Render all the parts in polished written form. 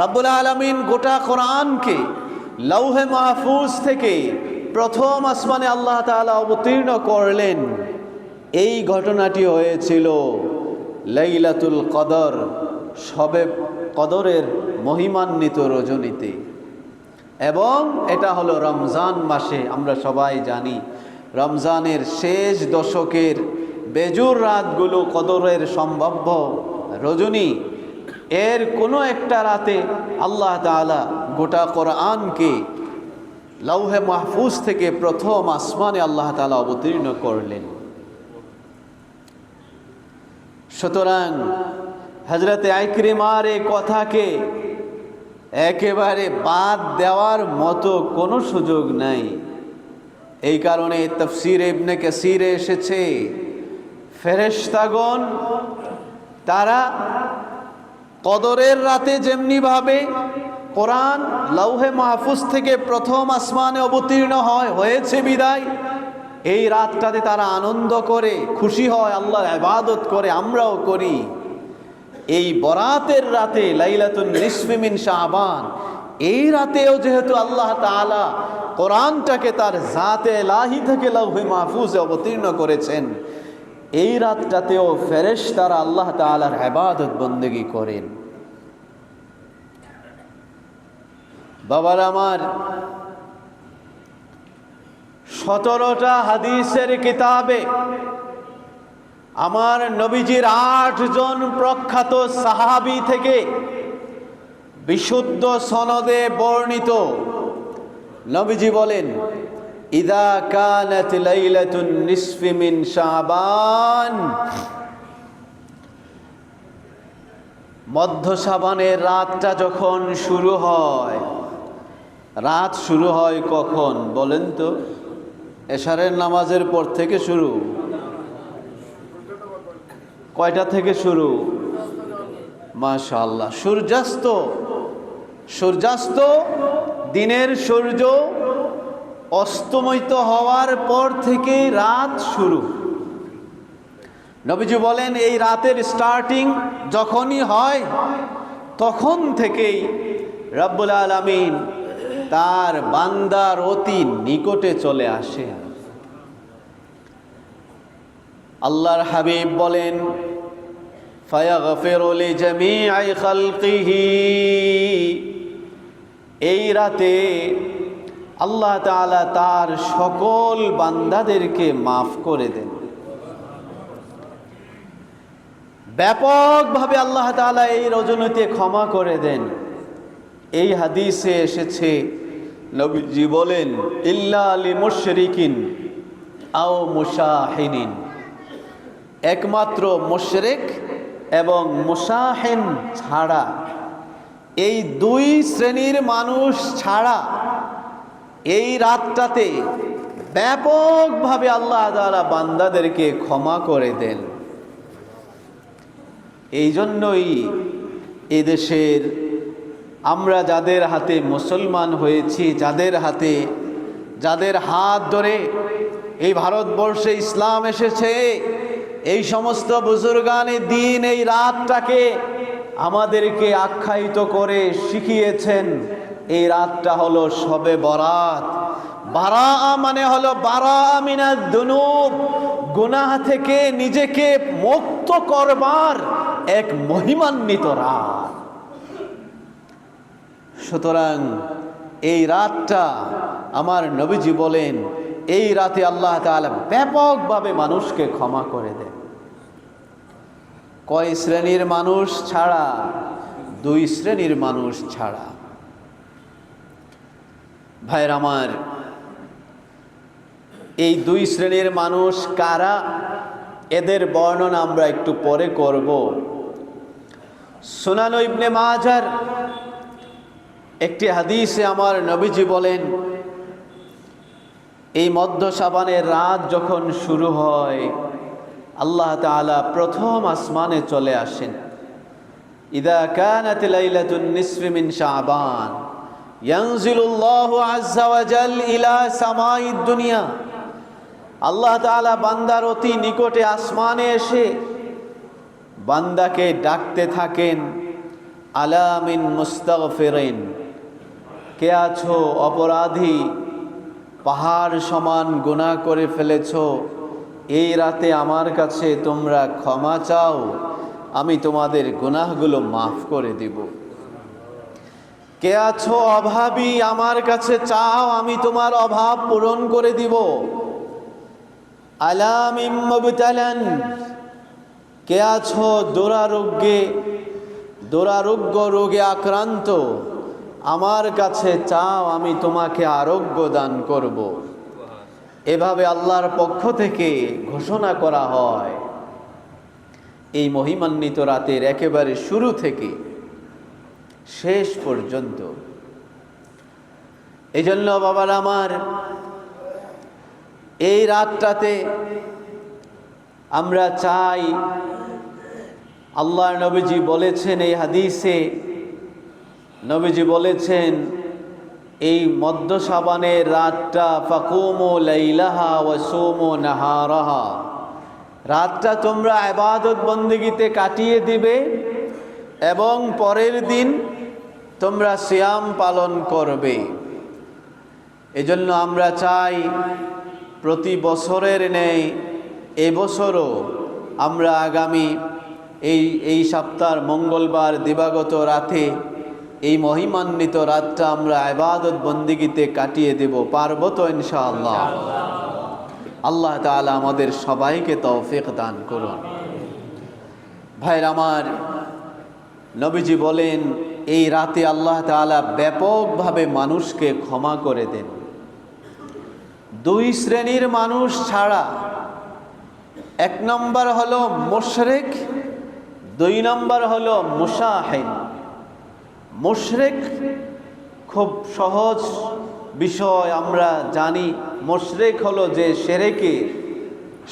রব্বুল আলামিন গোটা কোরআনকে লৌহে মাহফুজ থেকে প্রথম আসমানে আল্লাহ তাআলা অবতীর্ণ করলেন। এই ঘটনাটি হয়েছিল লাইলাতুল কদর, শবে কদরের মহিমান্বিত রজনীতে, এবং এটা হলো রমজান মাসে। আমরা সবাই জানি রমজানের শেষ দশকের বেজুর রাতগুলো কদরের সম্ভাব্য রজনী। এর কোনো একটা রাতে আল্লাহ তাআলা গোটা কোরআনকে লৌহে মাহফুজ থেকে প্রথম আসমানে আল্লাহ তাআলা অবতীর্ণ করলেন। সুতরাং হযরতে ইকরিমার এই কথাকে একেবারে বাদ দেওয়ার মতো কোনো সুযোগ নাই। এই কারণে তাফসীরে ইবনে কাসীরে এসেছে, ফেরেশতাগণ তারা কদরের রাতে যেমনিভাবে কোরআন লৌহে মাহফুজ থেকে প্রথম আসমানে অবতীর্ণ হয়েছে বিদায় এই রাতটাতে তারা আনন্দ করে, খুশি হয়, আল্লাহর ইবাদত করে, আমরাও করি। এই বরাতের রাতে লাইলাতুন নিসফি মিন শাবান, এই রাতেও যেহেতু আল্লাহ তাআলা কোরআনটাকে তার জাতে ইলাহি থেকে লৌহে মাহফুজে অবতীর্ণ করেছেন, এই রাতটাতেও ফেরেশতারা আল্লাহ তাআলার ইবাদত বন্দেগী করেন। বাবার আমার, 17টা হাদিসের কিতাবে আমার নবীজির 8 জন প্রখ্যাত সাহাবী থেকে বিশুদ্ধ সনদে বর্ণিত নবীজি বলেন, ইদা কানাত লাইলাতুন নিসফি মিন শাবান, মধ্য শাবানের রাতটা যখন শুরু হয়, রাত শুরু হয় কখন বলেন তো? এশারের নামাজের পর থেকে শুরু। কয়টা থেকে শুরু? মাশাআল্লাহ, সূর্যাস্ত, দিনের সূর্য অস্তমিত হওয়ার পর থেকে রাত শুরু। নবীজি বলেন এই রাতের স্টার্টিং যখনই হয় তখন থেকেই রব্বুল আলামিন তার বান্দার অতি নিকটে চলে আসে। আল্লাহর হাবিব বলেন, ফায়াগফিরু লিজামিআ খালকিহি, এই রাতে আল্লাহ তাআলা তার সকল বান্দাদেরকে মাফ করে দেন। ব্যাপকভাবে আল্লাহ তাআলা এই রজনীতে ক্ষমা করে দেন। এই হাদিসে এসেছে, নবীজি বলেন, ইল্লা লিমুশরিকিন আও মুশাহিনিন, একমাত্র মুশরিক এবং মুশাহিন ছাড়া, এই দুই শ্রেণীর মানুষ ছাড়া এই রাতটাতে ব্যাপকভাবে আল্লাহ তাআলা বান্দাদেরকে ক্ষমা করে দেন। এই জন্যই এদেশের আমরা যাদের হাতে মুসলমান হয়েছি, যাদের হাত ধরে এই ভারতবর্ষে ইসলাম এসেছে, এই সমস্ত বুজুর্গানে দ্বীন এই রাতটাকে আমাদেরকে আখ্যায়িত করে শিখিয়েছেন। এই রাতটা হলো শবে বরাত। বারাআ মানে হলো বারাআ মিনাদ দুনুব, গুনাহ থেকে নিজেকে মুক্ত করবার এক মহিমান্বিত রাত। সুতরাং এই রাতটা আমার নবীজি বলেন, এই রাতে আল্লাহ তাআলা ব্যাপকভাবে মানুষকে ক্ষমা করে দেন। কয় শ্রেণীর মানুষ ছাড়া? 2 শ্রেণীর মানুষ ছাড়া। ভাইরা আমার, এই 2 শ্রেণীর মানুষ কারা, এদের বর্ণনা আমরা একটু পরে করব। সুনান ইবনে মাজার একটি হাদিসে আমার নবীজি বলেন, এই মধ্য শাবানের রাত যখন শুরু হয় আল্লাহ তাআলা প্রথম আসমানে চলে আসেন। ইদা কানাত লাইলাতুন নিসফি মিন শাবান ইয়ানজিলুল্লাহু আযজা ওয়া জাল ইলা সামাঈদ দুনিয়া, আল্লাহ তাআলা বান্দার অতি নিকটে আসমানে এসে বান্দাকে ডাকতে থাকেন, আলা মিন মুস্তাগফিরিন, কে আছো অপরাধী, পাহাড় সমান গুনাহ করে ফেলেছো, এই রাতে আমার কাছে তোমরা ক্ষমা চাও, আমি তোমাদের গুনাহগুলো মাফ করে দিব। কে আছো অভাবী, আমার কাছে চাও, আমি তোমার অভাব পূরণ করে দিব। আলা মিন মুবতালান, কে আছো দুরারোগ্য রোগে আক্রান্ত, আমার কাছে চাও, আমি তোমাকে আরোগ্য দান করব। এভাবে আল্লাহর পক্ষ থেকে ঘোষণা করা হয় এই মহিমান্বিত রাতের একেবারে শুরু থেকে শেষ পর্যন্ত। এই জন্য বাবার আমার, এই রাতটাতে আমরা চাই, আল্লাহর নবীজি বলেছেন এই হাদিসে, নবীজি বলেছেন এই মধ্য শাবানের রাতটা ফাকুমু লাইলাহা ওয়া সুমু নাহারাহা, রাতটা তোমরা ইবাদত বন্দেগীতে কাটিয়ে দিবে এবং পরের দিন তোমরা সিয়াম পালন করবে। এজন্য আমরা চাই প্রতি বছরের ন্যায় এবছরও আমরা আগামী এই সপ্তাহের মঙ্গলবার দিবাগত রাতে এই মহিমান্বিত রাতটা আমরা ইবাদত বন্দেগীতে কাটিয়ে দেব। পারবো তো ইনশাআল্লাহ? আল্লাহ তাআলা আমাদের সবাইকে তৌফিক দান করুন। ভাইরা আমার, নবীজি বলেন এই রাতে আল্লাহ তাআলা ব্যাপকভাবে মানুষকে ক্ষমা করে দেন, দুই শ্রেণীর মানুষ ছাড়া। এক নম্বর হলো মুশরিক, দুই নম্বর হলো মুশাহিন। মুশরিক খুব সহজ বিষয়, আমরা জানি। মুশরিক হলো যে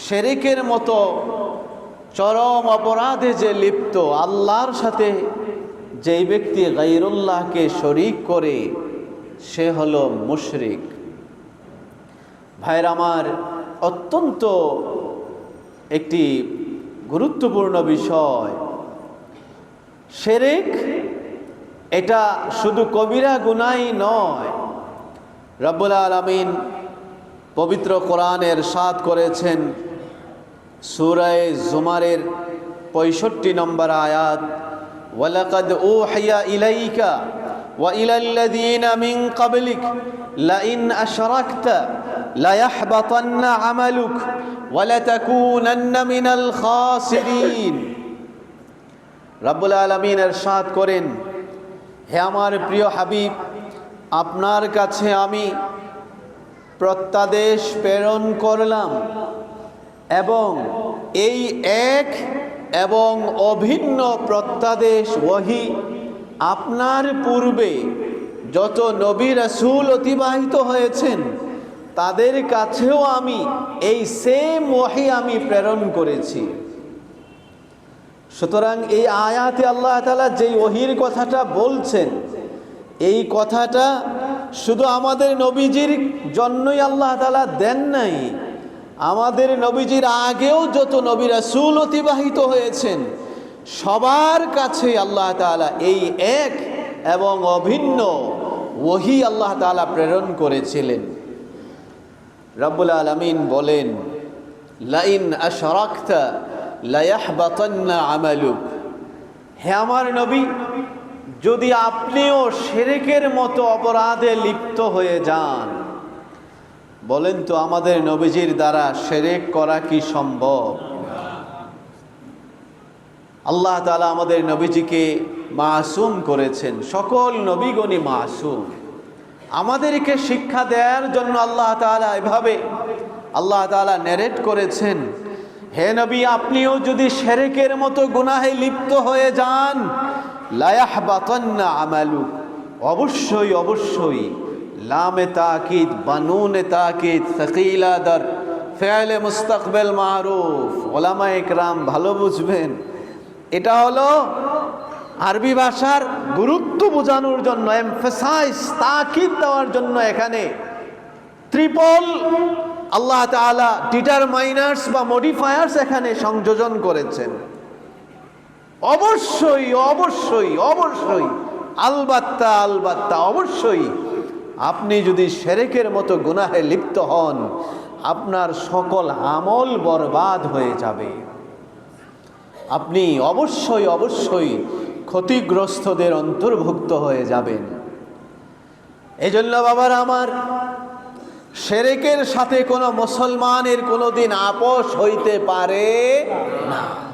শিরকের মতো চরম অপরাধে যে লিপ্ত, আল্লাহর সাথে যেই ব্যক্তি গায়রুল্লাহকে শরীক করে, সে হলো মুশরিক। ভাইর আমার, অত্যন্ত একটি গুরুত্বপূর্ণ বিষয় শিরক। এটা শুধু কবিরা গুনাহই নয়। রব্বুল আলামিন পবিত্র কোরআনে ইরশাদ করেছেন সূরা জুমারের 65 নম্বর আয়াত, ওয়ালাকাদ উহিয়া ইলাইকা ওয়া ইলাল্লাযীনা মিন ক্বাবলিক লাইন আশরাকতা লায়াহবাতান্না আমালুক ওয়া লাতাকুনান্না মিনাল খাসিরিন। রব্বুল আলামিন ইরশাদ করেন, হে আমার প্রিয় হাবিব, আপনার কাছে আমি প্রত্যাদেশ প্রেরণ করলাম এবং এই এক এবং অভিন্ন প্রত্যাদেশ ওহী আপনার পূর্বে যত নবী রাসূল অতিবাহিত হয়েছেন তাদের কাছেও আমি এই সেম ওহী আমি প্রেরণ করেছি। সুতরাং এই আয়াতে আল্লাহ তাআলা যেই ওহীর কথাটা বলছেন, এই কথাটা শুধু আমাদের নবীজির জন্যই আল্লাহ তাআলা দেন নাই, আমাদের নবীজির আগেও যত নবী রাসূল অতিবাহিত হয়েছেন সবার কাছে আল্লাহ তাআলা এই এক এবং অভিন্ন ওহী আল্লাহ তাআলা প্রেরণ করেছিলেন। রব্বুল আলামিন বলেন, লাইন আশরাকতা লায়াহবাতান্না আমালুক। হে আমার নবী, যদি আপনিও শিরকের মতো অপরাধে লিপ্ত হয়ে যান, বলেন তো আমাদের নবীজির দ্বারা শিরক করা কি সম্ভব? আল্লাহ তাআলা আমাদের নবীজিকে মাসুম করেছেন, সকল নবীগণই মাসুম। আমাদেরকে শিক্ষা দেওয়ার জন্য আল্লাহ তাআলা এভাবে আল্লাহ তাআলা ন্যারেট করেছেন, হে নবী, আপনিও যদি শিরকের মতো গুনাহে লিপ্ত হয়ে যান, লায়াহবাতান্না আমালুক, অবশ্যই অবশ্যই, লামে তাকিদ বানুনে তাকিদ সাকিলা দার ফেলে মুস্তাকবেল মারুফ। ওলামায়ে ইকরাম ভালো বুঝবেন, এটা হলো আরবি ভাষার গুরুত্ব বোঝানোর জন্য, এমফাসাইজ তাকিদ দেওয়ার জন্য এখানে ট্রিপল আল্লাহ তাআলা ডিটারমাইনার্স বা মডিফায়ার্স এখানে সংযোজন করেছেন। অবশ্যই অবশ্যই অবশ্যই, আলবাত্তা আলবাত্তা অবশ্যই, আপনি যদি শিরকের মতো গুনাহে লিপ্ত হন, আপনার সকল আমল বরবাদ হয়ে যাবে। আপনি অবশ্যই অবশ্যই ক্ষতিগ্রস্তদের অন্তর্ভুক্ত হয়ে যাবেন। এজন্য বাবার আমার, শিরকের সাথে কোনো মুসলমানের কোনোদিন আপোষ হইতে পারে না।